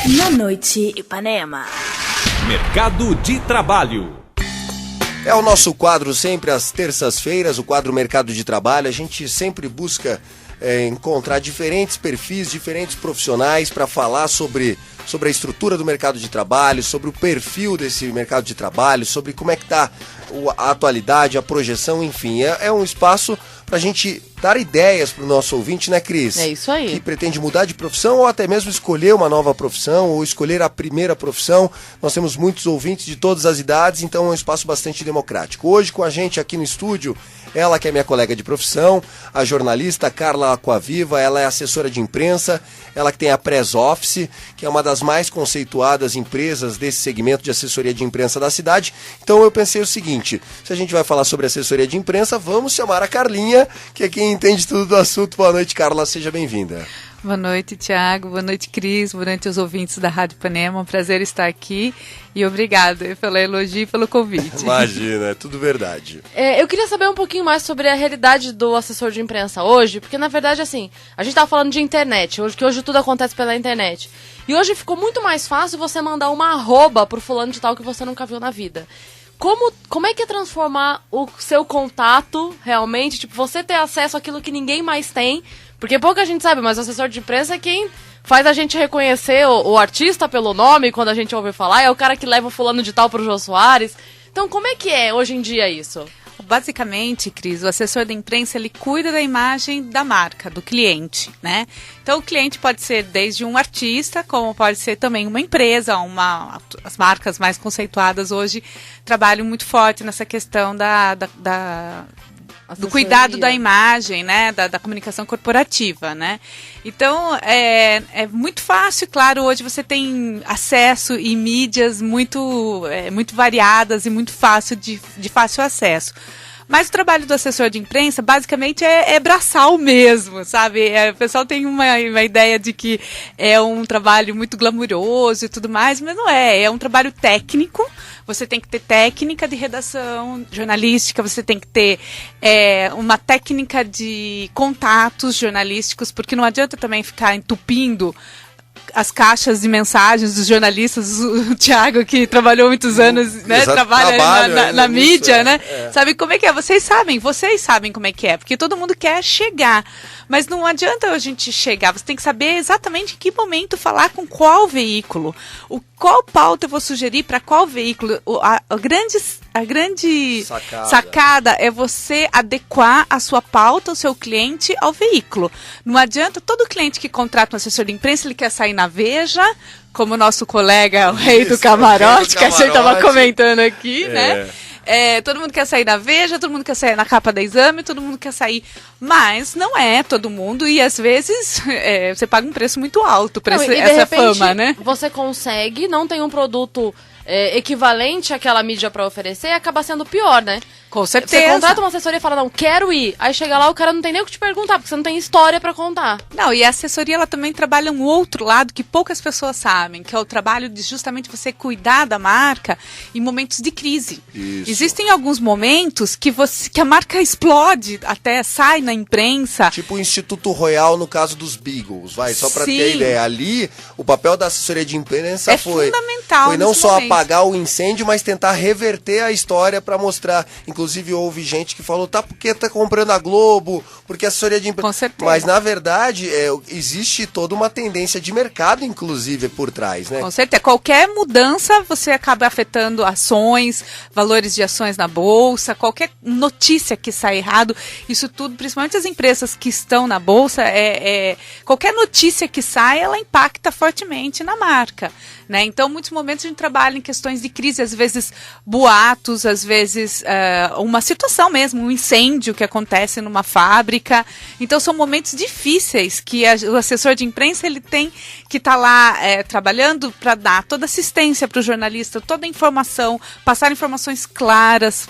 Na Noite Ipanema. Mercado de Trabalho. É o nosso quadro sempre às terças-feiras, o quadro Mercado de Trabalho. A gente sempre busca encontrar diferentes perfis, diferentes profissionais para falar sobre a estrutura do mercado de trabalho, sobre o perfil desse mercado de trabalho, sobre como é que está a atualidade, a projeção, enfim. É um espaço para a gente dar ideias para o nosso ouvinte, né, Cris? É isso aí. Que pretende mudar de profissão ou até mesmo escolher uma nova profissão ou escolher a primeira profissão. Nós temos muitos ouvintes de todas as idades, então é um espaço bastante democrático. Hoje com a gente aqui no estúdio, ela que é minha colega de profissão, a jornalista Carla Aquaviva, ela é assessora de imprensa, ela que tem a Press Office, que é uma das mais conceituadas empresas desse segmento de assessoria de imprensa da cidade. Então eu pensei o seguinte, se a gente vai falar sobre assessoria de imprensa, vamos chamar a Carlinha, que é quem entende tudo do assunto. Boa noite, Carla, seja bem-vinda. Boa noite, Thiago. Boa noite, Cris. Boa noite aos ouvintes da Rádio Ipanema. Um prazer estar aqui e obrigada pelo elogio e pelo convite. Imagina, é tudo verdade. Eu queria saber um pouquinho mais sobre a realidade do assessor de imprensa hoje, porque na verdade, assim, a gente tava falando de internet, que hoje tudo acontece pela internet. E hoje ficou muito mais fácil você mandar uma arroba pro fulano de tal que você nunca viu na vida. Como é que é transformar o seu contato realmente, tipo, você ter acesso àquilo que ninguém mais tem? Porque pouca gente sabe, mas o assessor de imprensa é quem faz a gente reconhecer o artista pelo nome quando a gente ouve falar, é o cara que leva o fulano de tal pro Jô Soares. Então, como é que é hoje em dia isso? Basicamente, Cris, o assessor da imprensa, ele cuida da imagem da marca, do cliente, né? Então, o cliente pode ser desde um artista, como pode ser também uma empresa, as marcas mais conceituadas hoje trabalham muito forte nessa questão do cuidado da imagem, né, da comunicação corporativa, né? Então, é muito fácil, claro, hoje você tem acesso em mídias muito variadas e muito fácil de fácil acesso. Mas o trabalho do assessor de imprensa, basicamente, é braçal mesmo, sabe? O pessoal tem uma ideia de que é um trabalho muito glamuroso e tudo mais, mas não é. É um trabalho técnico. Você tem que ter técnica de redação jornalística, você tem que ter uma técnica de contatos jornalísticos, porque não adianta também ficar entupindo as caixas de mensagens dos jornalistas, o Thiago, que trabalhou muitos anos, né, trabalha na mídia, né? Sabe como é que é? Vocês sabem como é que é, porque todo mundo quer chegar, mas não adianta a gente chegar, você tem que saber exatamente em que momento falar com qual veículo, qual pauta eu vou sugerir para qual veículo. A grande sacada é você adequar a sua pauta, o seu cliente, ao veículo. Não adianta, todo cliente que contrata um assessor de imprensa, ele quer sair na Veja, como o nosso colega, o rei do camarote, que a gente estava comentando aqui, né? Todo mundo quer sair na Veja, todo mundo quer sair na capa da Exame, todo mundo quer sair, mas não é todo mundo, e às vezes você paga um preço muito alto para essa repente, fama, né? Você consegue, não tem um produto equivalente àquela mídia para oferecer, acaba sendo pior, né? Com certeza. Você contrata uma assessoria e fala, não, quero ir. Aí chega lá, o cara não tem nem o que te perguntar, porque você não tem história pra contar. Não, e a assessoria, ela também trabalha um outro lado que poucas pessoas sabem, que é o trabalho de justamente você cuidar da marca em momentos de crise. Isso. Existem alguns momentos que a marca explode, até sai na imprensa. Tipo o Instituto Royal no caso dos Beagles, só pra ter ideia. Ali, o papel da assessoria de imprensa foi fundamental. Foi não só momento. apagar o incêndio, mas tentar reverter a história pra mostrar. Inclusive, houve gente que falou, porque tá comprando a Globo, porque a assessoria de imprensa... Com certeza. Mas, na verdade, existe toda uma tendência de mercado, inclusive, por trás, né? Com certeza. Qualquer mudança, você acaba afetando ações, valores de ações na Bolsa, qualquer notícia que sai errado, isso tudo, principalmente as empresas que estão na Bolsa, qualquer notícia que sai, ela impacta fortemente na marca, né? Então, em muitos momentos, a gente trabalha em questões de crise, às vezes boatos, às vezes uma situação mesmo, um incêndio que acontece numa fábrica. Então, são momentos difíceis que o assessor de imprensa ele tem que estar lá trabalhando para dar toda assistência para o jornalista, toda a informação, passar informações claras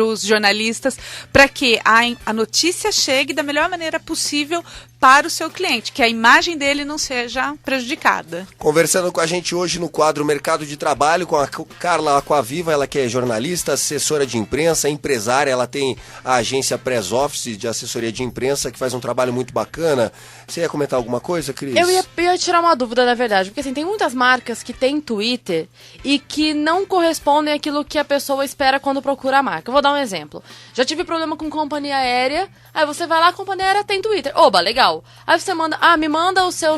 os jornalistas, para que a notícia chegue da melhor maneira possível para o seu cliente, que a imagem dele não seja prejudicada. Conversando com a gente hoje no quadro Mercado de Trabalho com a Carla Aquaviva, ela que é jornalista, assessora de imprensa, empresária, ela tem a agência Press Office de assessoria de imprensa, que faz um trabalho muito bacana. Você ia comentar alguma coisa, Cris? Eu ia tirar uma dúvida, na verdade, porque assim, tem muitas marcas que têm Twitter e que não correspondem àquilo que a pessoa espera quando procura a marca. Eu vou dar um exemplo. Já tive problema com companhia aérea, aí você vai lá, a companhia aérea tem Twitter. Oba, legal. Aí você manda, me manda o seu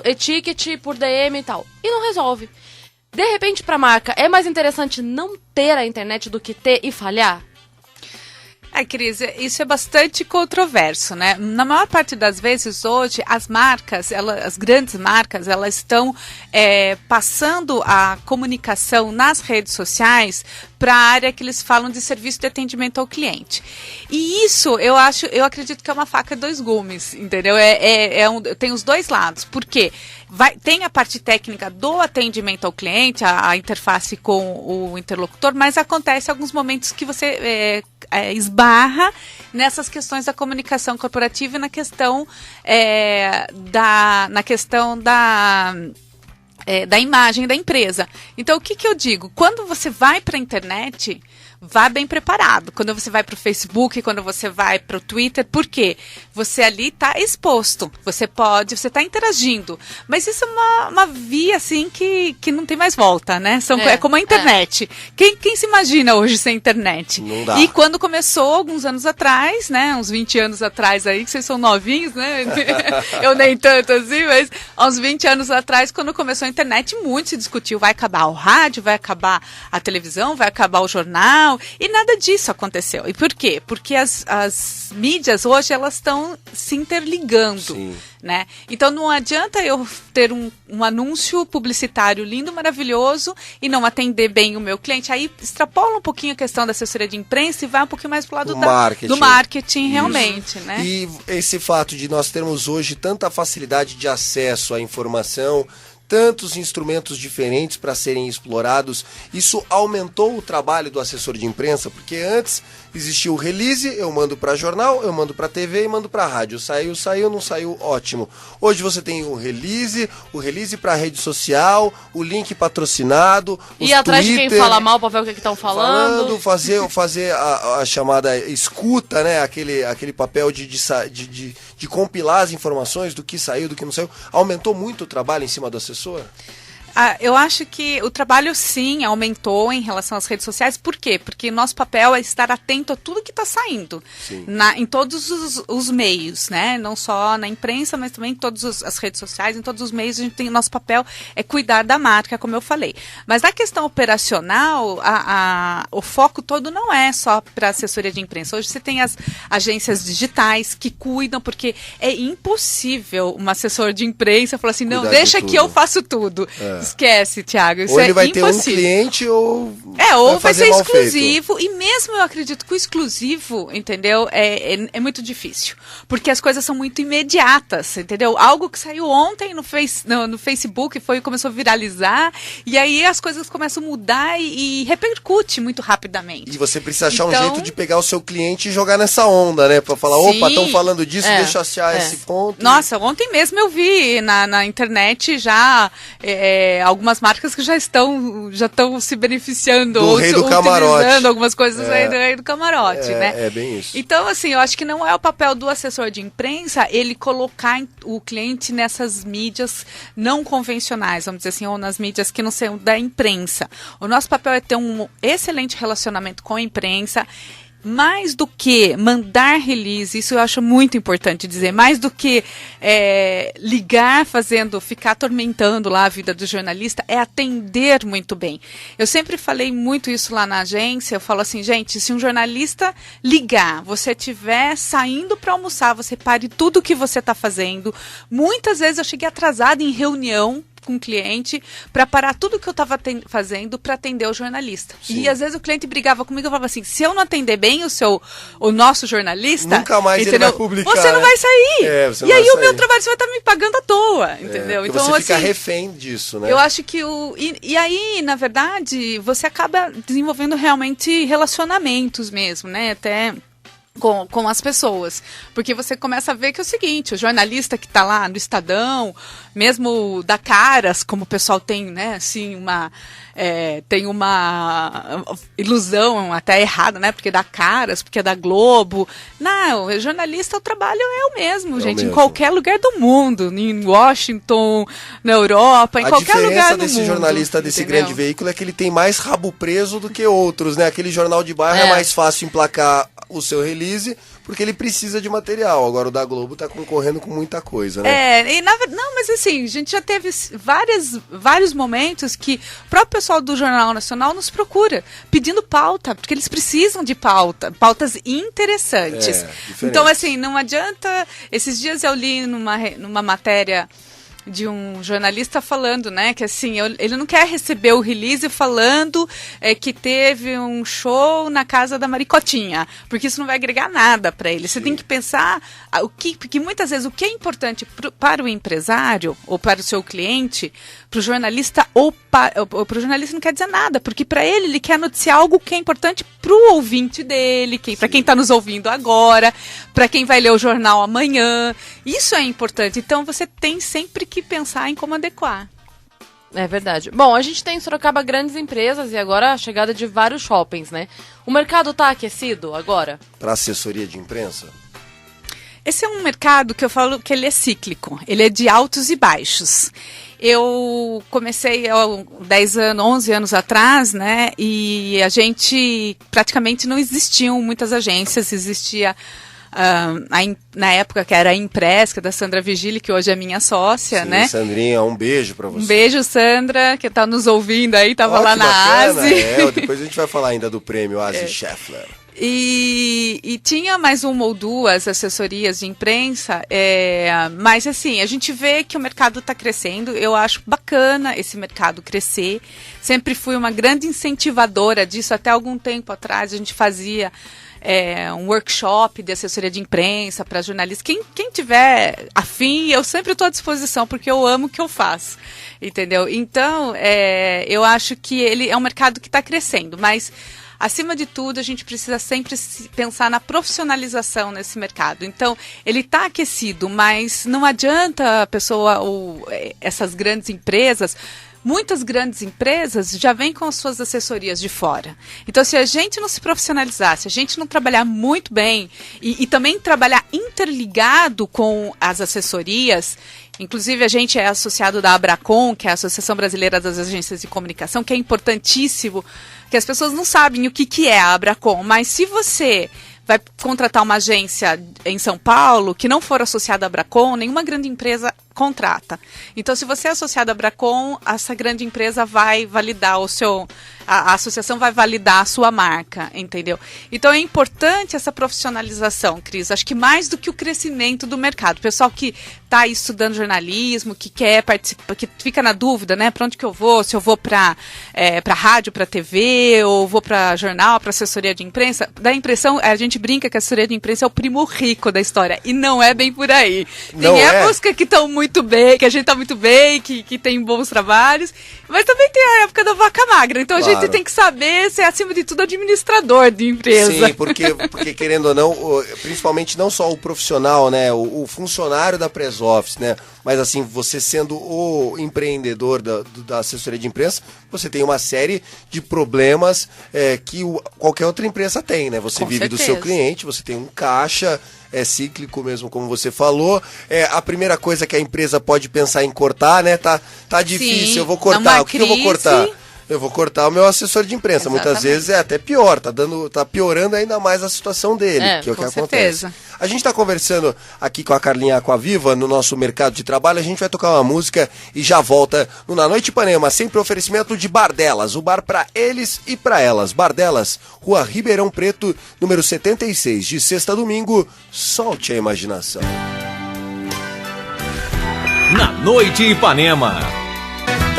e-ticket por DM e tal. E não resolve. De repente, pra marca, é mais interessante não ter a internet do que ter e falhar? Cris, isso é bastante controverso, né? Na maior parte das vezes hoje, as marcas, as grandes marcas, elas estão passando a comunicação nas redes sociais para a área que eles falam de serviço de atendimento ao cliente. E isso, eu acredito que é uma faca de dois gumes, entendeu? Tem os dois lados. Por quê? Tem a parte técnica do atendimento ao cliente, a interface com o interlocutor, mas acontece alguns momentos que você esbarra nessas questões da comunicação corporativa e na questão da imagem da empresa. Então, o que eu digo? Quando você vai para a internet, vá bem preparado. Quando você vai para o Facebook, quando você vai para o Twitter, por quê? Você ali está exposto. Você está interagindo. Mas isso é uma via, assim, que não tem mais volta, né? É como a internet. Quem se imagina hoje sem internet? Não dá. E quando começou, alguns anos atrás, né? Uns 20 anos atrás aí, que vocês são novinhos, né? Eu nem tanto assim, mas há uns 20 anos atrás, quando começou a internet, muito se discutiu. Vai acabar o rádio, vai acabar a televisão, vai acabar o jornal. E nada disso aconteceu. E por quê? Porque as mídias hoje, elas estão se interligando. Sim. Né? Então não adianta eu ter um anúncio publicitário lindo, maravilhoso e não atender bem o meu cliente. Aí extrapola um pouquinho a questão da assessoria de imprensa e vai um pouquinho mais pro lado do marketing realmente. Né? E esse fato de nós termos hoje tanta facilidade de acesso à informação, tantos instrumentos diferentes para serem explorados, isso aumentou o trabalho do assessor de imprensa, porque antes existia o release, eu mando para jornal, eu mando para TV e mando para rádio. Saiu, não saiu, ótimo. Hoje você tem o release para rede social, o link patrocinado, e atrás Twitter, de quem fala mal para ver o que estão falando. Fazer a chamada escuta, né? Aquele papel de compilar as informações do que saiu, do que não saiu. Aumentou muito o trabalho em cima do assessor? Eu acho que o trabalho, sim, aumentou em relação às redes sociais. Por quê? Porque nosso papel é estar atento a tudo que está saindo em todos os meios, né? Não só na imprensa, mas também em todas as redes sociais, em todos os meios. Nosso papel é cuidar da marca, como eu falei. Mas na questão operacional, o foco todo não é só para assessoria de imprensa. Hoje você tem as agências digitais que cuidam, porque é impossível um assessor de imprensa falar assim, não, deixa que eu faço tudo. Esquece, Thiago, isso ou ele vai impossível. Ter um cliente ou vai ser exclusivo. E mesmo eu acredito que o exclusivo, entendeu, é muito difícil. Porque as coisas são muito imediatas, entendeu? Algo que saiu ontem no Facebook começou a viralizar, e aí as coisas começam a mudar e repercute muito rapidamente. E você precisa achar um jeito de pegar o seu cliente e jogar nessa onda, né? Pra falar, opa, estão falando disso, deixa eu achar esse ponto. Nossa, ontem mesmo eu vi na internet já algumas marcas que já estão se beneficiando do rei do camarote, utilizando algumas coisas aí do rei do camarote, né? É bem isso. Então, assim, eu acho que não é o papel do assessor de imprensa ele colocar o cliente nessas mídias não convencionais, vamos dizer assim, ou nas mídias que não são da imprensa. O nosso papel é ter um excelente relacionamento com a imprensa. Mais do que mandar release, isso eu acho muito importante dizer, mais do que ligar ficar atormentando lá a vida do jornalista, é atender muito bem. Eu sempre falei muito isso lá na agência, eu falo assim, gente, se um jornalista ligar, você estiver saindo para almoçar, você pare tudo o que você está fazendo. Muitas vezes eu cheguei atrasada em reunião, com o cliente para parar tudo que eu estava fazendo para atender o jornalista. Sim. E às vezes o cliente brigava comigo e falava assim, se eu não atender bem o nosso jornalista... Nunca mais ele vai publicar, você não vai sair. Você e não aí vai o meu sair. trabalho você vai estar me pagando à toa, entendeu? Então você fica refém disso, né? Eu acho que E aí, na verdade, você acaba desenvolvendo realmente relacionamentos mesmo, né? Até com as pessoas. Porque você começa a ver que é o seguinte, o jornalista que está lá no Estadão, mesmo da Caras, como o pessoal tem, né, assim, tem uma ilusão até errada, né? Porque é da Caras, porque é da Globo. Não, o jornalista, o trabalho é o mesmo, gente. Em qualquer lugar do mundo. Em Washington, na Europa, em qualquer lugar do mundo. A diferença desse jornalista desse grande veículo é que ele tem mais rabo preso do que outros, né? Aquele jornal de bairro é mais fácil emplacar o seu release, porque ele precisa de material. Agora o da Globo tá concorrendo com muita coisa, né? Não, mas assim, a gente já teve vários momentos que o próprio pessoal do Jornal Nacional nos procura, pedindo pauta, porque eles precisam de pautas interessantes. Então, assim, não adianta... Esses dias eu li numa matéria de um jornalista falando, né, que assim, ele não quer receber o release falando que teve um show na casa da Maricotinha, porque isso não vai agregar nada para ele. Você tem que pensar porque muitas vezes o que é importante para o empresário ou para o seu cliente, para o jornalista ou para o jornalista não quer dizer nada, porque para ele quer noticiar algo que é importante para o ouvinte dele, para quem está nos ouvindo agora, para quem vai ler o jornal amanhã. Isso é importante. Então você tem sempre que pensar em como adequar. É verdade. Bom, a gente tem em Sorocaba grandes empresas e agora a chegada de vários shoppings, né? O mercado tá aquecido agora? Para assessoria de imprensa? Esse é um mercado que eu falo que ele é cíclico. Ele é de altos e baixos. Eu comecei há 11 anos atrás, né? E a gente praticamente não existiam muitas agências, existia... na época que era a Impress, que é da Sandra Vigili, que hoje é minha sócia, né? Sandrinha, um beijo pra você. Um beijo, Sandra, que tá nos ouvindo aí, tava lá na ASI. Depois a gente vai falar ainda do prêmio ASI Scheffler. E tinha mais uma ou duas assessorias de imprensa, mas assim, a gente vê que o mercado está crescendo. Eu acho bacana esse mercado crescer. Sempre fui uma grande incentivadora disso. Até algum tempo atrás a gente fazia um workshop de assessoria de imprensa para jornalistas. Quem tiver afim, eu sempre estou à disposição, porque eu amo o que eu faço, entendeu? Então, eu acho que ele é um mercado que está crescendo, mas acima de tudo, a gente precisa sempre pensar na profissionalização nesse mercado. Então, ele está aquecido, mas não adianta a pessoa ou essas grandes empresas. Muitas grandes empresas já vêm com as suas assessorias de fora. Então, se a gente não se profissionalizar, se a gente não trabalhar muito bem e também trabalhar interligado com as assessorias, inclusive a gente é associado da Abracon, que é a Associação Brasileira das Agências de Comunicação, que é importantíssimo, que as pessoas não sabem o que é a Abracon, mas se você vai contratar uma agência em São Paulo que não for associada à Abracon, nenhuma grande empresa contrata. Então, se você é associado à Abracon, essa grande empresa vai validar a associação vai validar a sua marca, entendeu? Então, é importante essa profissionalização, Cris. Acho que mais do que o crescimento do mercado. O pessoal que está estudando jornalismo, que quer participar, que fica na dúvida, né? Para onde que eu vou? Se eu vou para rádio, para TV, ou vou para jornal, para assessoria de imprensa, dá a impressão, a gente brinca que a assessoria de imprensa é o primo rico da história. E não é bem por aí. Tem épocas que estão muito bem, que a gente está muito bem, que tem bons trabalhos, mas também tem a época da vaca magra. Então, claro, a gente tem que saber ser, acima de tudo, administrador de empresa. Sim, porque querendo ou não, principalmente não só o profissional, né, o funcionário da press office, né, mas assim, você sendo o empreendedor da assessoria de imprensa, você tem uma série de problemas que qualquer outra empresa tem, né? Você vive do seu cliente, você tem um caixa, é cíclico mesmo, como você falou. A primeira coisa que a empresa pode pensar em cortar, né? Tá difícil, sim, eu vou cortar. O que eu vou cortar? Eu vou cortar o meu assessor de imprensa. Exatamente. Muitas vezes é até pior, tá piorando ainda mais a situação dele, que é o que acontece. A gente está conversando aqui com a Carlinha Aquaviva no nosso mercado de trabalho. A gente vai tocar uma música e já volta no Na Noite Ipanema, sempre oferecimento de Bardelas, o bar para eles e para elas. Bardelas, Rua Ribeirão Preto, número 76, de sexta a domingo. Solte a imaginação. Na Noite Ipanema,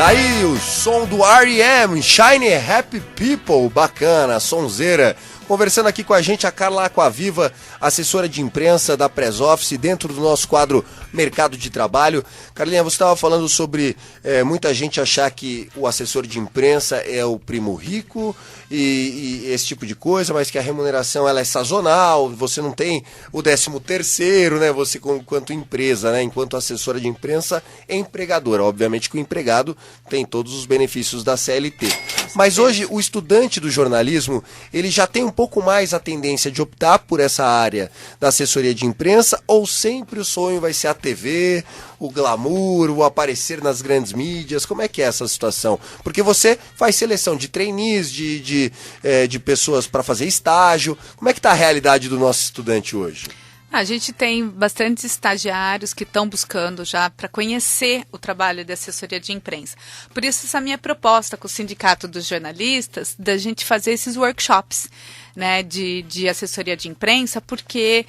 Daí o som do R.E.M., Shiny Happy People, bacana, sonzeira. Conversando aqui com a gente a Carla Aquaviva, assessora de imprensa da Press Office, dentro do nosso quadro Mercado de Trabalho. Carlinha, você estava falando sobre muita gente achar que o assessor de imprensa é o primo rico e esse tipo de coisa, mas que a remuneração ela é sazonal, você não tem o 13º, né? Você enquanto empresa, né? Enquanto assessora de imprensa é empregadora. Obviamente que o empregado tem todos os benefícios da CLT. Mas hoje o estudante do jornalismo, ele já tem um pouco mais a tendência de optar por essa área da assessoria de imprensa, ou sempre o sonho vai ser a TV, o glamour, o aparecer nas grandes mídias? Como é que é essa situação? Porque você faz seleção de trainees, de pessoas para fazer estágio. Como é que está a realidade do nosso estudante hoje? A gente tem bastantes estagiários que estão buscando já para conhecer o trabalho de assessoria de imprensa. Por isso, essa minha proposta com o Sindicato dos Jornalistas, da gente fazer esses workshops, né, de assessoria de imprensa, porque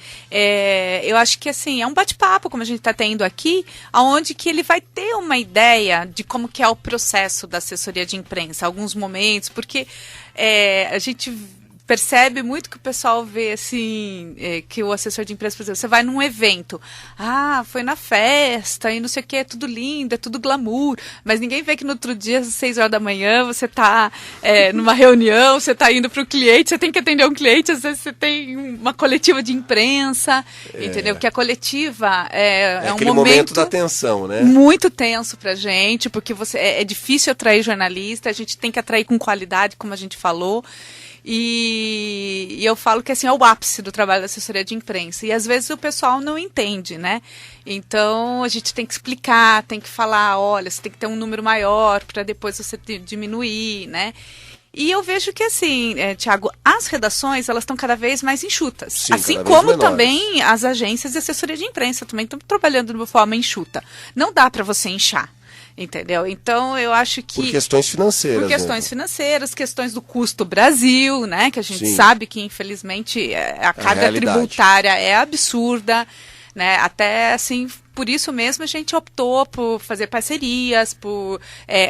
eu acho que assim, é um bate-papo, como a gente está tendo aqui, onde que ele vai ter uma ideia de como que é o processo da assessoria de imprensa, alguns momentos, porque a gente percebe muito que o pessoal vê assim, que o assessor de imprensa, por exemplo, você vai num evento, foi na festa e não sei o que, é tudo lindo, é tudo glamour, mas ninguém vê que no outro dia, às 6 horas da manhã, você está numa reunião, você está indo para o cliente, você tem que atender um cliente, às vezes você tem uma coletiva de imprensa, entendeu? Que a coletiva é um aquele momento da tensão, né? Muito tenso pra gente, porque é difícil atrair jornalista, a gente tem que atrair com qualidade, como a gente falou. E eu falo que assim, é o ápice do trabalho da assessoria de imprensa. E às vezes o pessoal não entende, né? Então a gente tem que explicar, tem que falar, olha, você tem que ter um número maior para depois você diminuir, né? E eu vejo que assim, Thiago, as redações elas estão cada vez mais enxutas. Sim, assim como também as agências de assessoria de imprensa também estão trabalhando de uma forma enxuta. Não dá para você inchar. Entendeu? Então, eu acho que... Por questões financeiras. Por questões financeiras, questões do custo Brasil, né? Que a gente sabe que, infelizmente, a carga tributária é absurda, né? Até, assim, por isso mesmo a gente optou por fazer parcerias,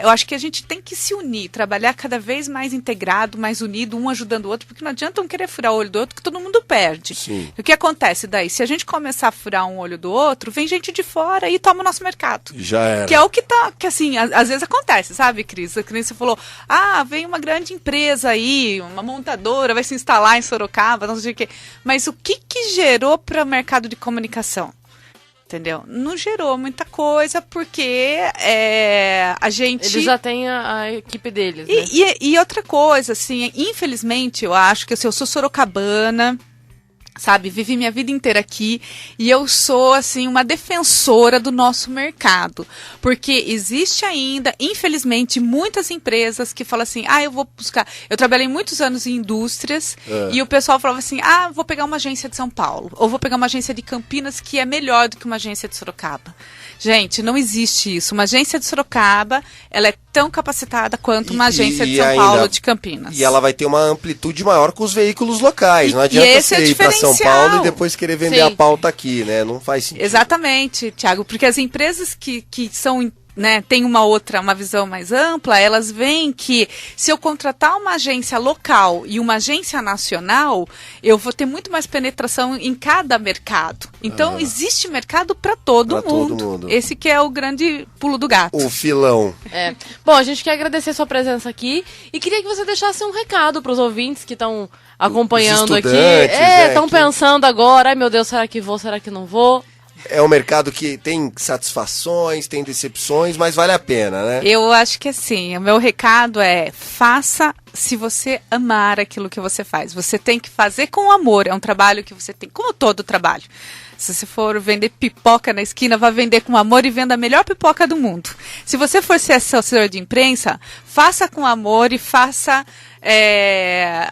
eu acho que a gente tem que se unir, trabalhar cada vez mais integrado, mais unido, um ajudando o outro, porque não adianta um querer furar o olho do outro, que todo mundo perde. Sim. O que acontece daí? Se a gente começar a furar um olho do outro, vem gente de fora e toma o nosso mercado. Já era. Que é o que assim, às vezes acontece, sabe, Cris? A Cris falou, vem uma grande empresa aí, uma montadora, vai se instalar em Sorocaba, não sei o quê. Mas o que gerou para o mercado de comunicação? Entendeu? Não gerou muita coisa, porque a gente... Eles já têm a equipe deles, né? E outra coisa, assim, infelizmente, eu acho que assim, eu sou sorocabana, sabe? Vivi minha vida inteira aqui e eu sou, assim, uma defensora do nosso mercado. Porque existe ainda, infelizmente, muitas empresas que falam assim, eu vou buscar... Eu trabalhei muitos anos em indústrias e o pessoal falava assim, vou pegar uma agência de São Paulo ou vou pegar uma agência de Campinas que é melhor do que uma agência de Sorocaba. Gente, não existe isso. Uma agência de Sorocaba, ela é tão capacitada quanto uma agência de São Paulo ou de Campinas. E ela vai ter uma amplitude maior com os veículos locais. Não adianta você ir para São Paulo e depois querer vender a pauta aqui, né? Não faz sentido. Exatamente, Thiago, porque as empresas que são... Né, tem uma visão mais ampla, elas veem que se eu contratar uma agência local e uma agência nacional, eu vou ter muito mais penetração em cada mercado. Então, existe mercado para todo mundo. Esse que é o grande pulo do gato. O filão. Bom, a gente quer agradecer sua presença aqui e queria que você deixasse um recado para os ouvintes que estão acompanhando aqui. Estão pensando agora, ai meu Deus, será que vou, será que não vou? É um mercado que tem satisfações, tem decepções, mas vale a pena, né? Eu acho que assim, o meu recado faça se você amar aquilo que você faz. Você tem que fazer com amor, é um trabalho que você tem, como todo trabalho. Se você for vender pipoca na esquina, vá vender com amor e venda a melhor pipoca do mundo. Se você for ser assessor de imprensa, faça com amor e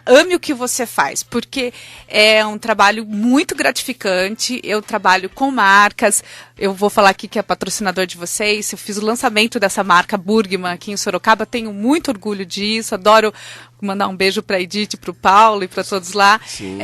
ame o que você faz, porque é um trabalho muito gratificante. Eu trabalho com marcas, eu vou falar aqui que é patrocinador de vocês, eu fiz o lançamento dessa marca Burgman aqui em Sorocaba, tenho muito orgulho disso, adoro mandar um beijo para a Edith, para o Paulo e para todos lá. Sim.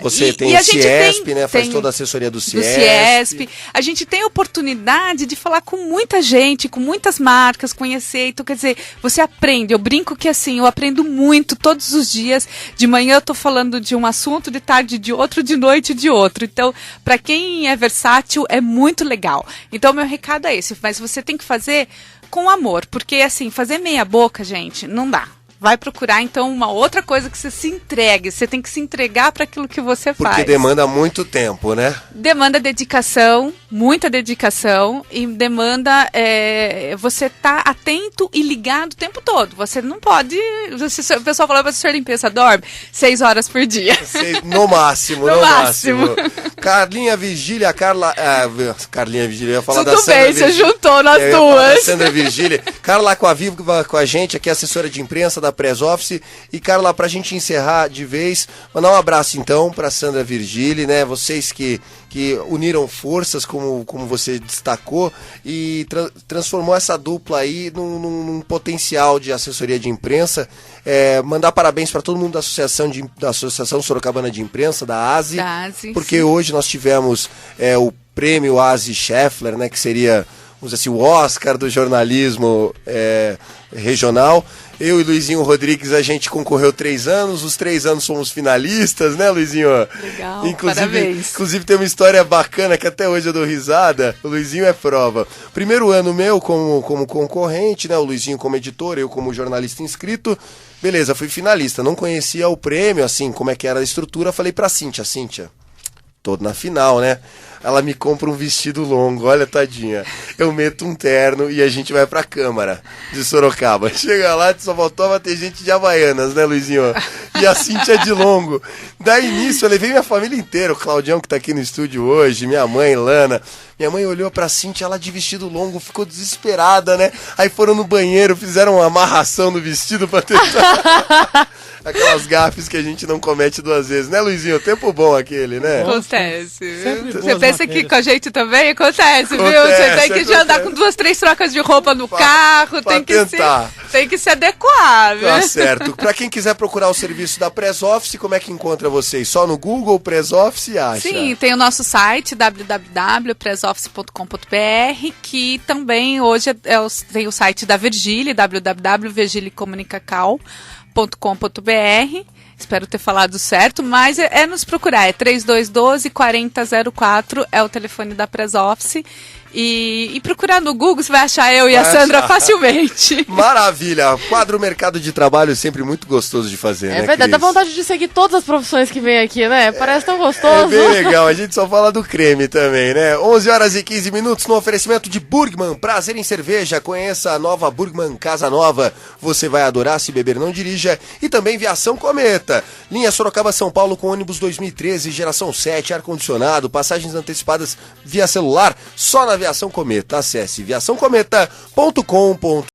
Você tem o CIESP, né? Faz toda a assessoria assessoria do do CIESP. CIESP. A gente tem a oportunidade de falar com muita gente, com muitas marcas, conhecer. Então, quer dizer, você aprende. Eu brinco que assim, eu aprendo muito todos os dias. De manhã eu tô falando de um assunto, de tarde de outro, de noite de outro. Então, para quem é versátil, é muito legal. Então, meu recado é esse. Mas você tem que fazer com amor. Porque, assim, fazer meia boca, gente, não dá. Vai procurar, então, uma outra coisa que você se entregue. Você tem que se entregar para aquilo que você faz. Porque demanda muito tempo, né? Demanda dedicação, muita dedicação, e demanda você estar atento e ligado o tempo todo. Você não pode... O pessoal fala, você é limpeza, dorme 6 horas por dia. No máximo, No no máximo. máximo. Carlinha Virgília, Carlinha Virgília, eu ia falar Tudo da Sandra bem, você Virgília. juntou nas Eu ia falar da duas. Sandra Virgília. Carla Aquaviva com a gente, aqui assessora de imprensa da Press Office. E Carla, pra gente encerrar de vez, mandar um abraço então pra Sandra Virgília, né? Vocês que uniram forças, como você destacou, e transformou essa dupla aí num potencial de assessoria de imprensa. Mandar parabéns para todo mundo da Associação Sorocabana de Imprensa, da ASI, porque sim. hoje nós tivemos o prêmio ASI Scheffler, né, que seria, vamos dizer assim, o Oscar do jornalismo regional. Eu e Luizinho Rodrigues, a gente concorreu 3 anos, os 3 anos fomos finalistas, né, Luizinho? Legal, parabéns. Inclusive tem uma história bacana que até hoje eu dou risada, o Luizinho é prova. Primeiro ano meu como concorrente, né, o Luizinho como editor, eu como jornalista inscrito. Beleza, fui finalista, não conhecia o prêmio, assim, como é que era a estrutura, falei pra Cíntia, tô na final, né? Ela me compra um vestido longo, olha, tadinha. Eu meto um terno e a gente vai pra Câmara de Sorocaba. Chega lá, só faltava ter gente de Havaianas, né, Luizinho? E a Cíntia de longo. Daí nisso, eu levei minha família inteira, o Claudião que tá aqui no estúdio hoje, minha mãe, Lana. Minha mãe olhou pra Cíntia, ela de vestido longo, ficou desesperada, né? Aí foram no banheiro, fizeram uma amarração no vestido pra tentar... Aquelas gafes que a gente não comete 2 vezes, né, Luizinho? Tempo bom aquele, né? Acontece. Sempre Você boas pensa que matérias. com a gente também acontece, viu? Acontece, Você tem que já andar com 2, 3 trocas de roupa no carro, pra tem que tentar. tem que se adequar, viu? Tá certo. Pra quem quiser procurar o serviço da Press Office, como é que encontra vocês? Só no Google, Press Office, acha? Sim, tem o nosso site www.pressoffice.com.br, que também hoje tem o site da Virgília, www.virgilicomunicacal.com.br. Espero ter falado certo, mas é nos procurar, é 3212-4004, é o telefone da Press Office. E procurar no Google, você vai achar eu e a Sandra facilmente. Maravilha! Quadro Mercado de Trabalho sempre muito gostoso de fazer, né, É verdade, dá Cris? vontade de seguir todas as profissões que vem aqui, né? Parece tão É gostoso. bem legal, a gente só fala do creme também, né? 11h15 no oferecimento de Burgman, prazer em cerveja, conheça a nova Burgman Casa Nova, você vai adorar, se beber não dirija, e também Viação Cometa, linha Sorocaba-São Paulo com ônibus 2013, geração 7, ar-condicionado, passagens antecipadas via celular, só na Viação Cometa, acesse viaçãocometa.com.br.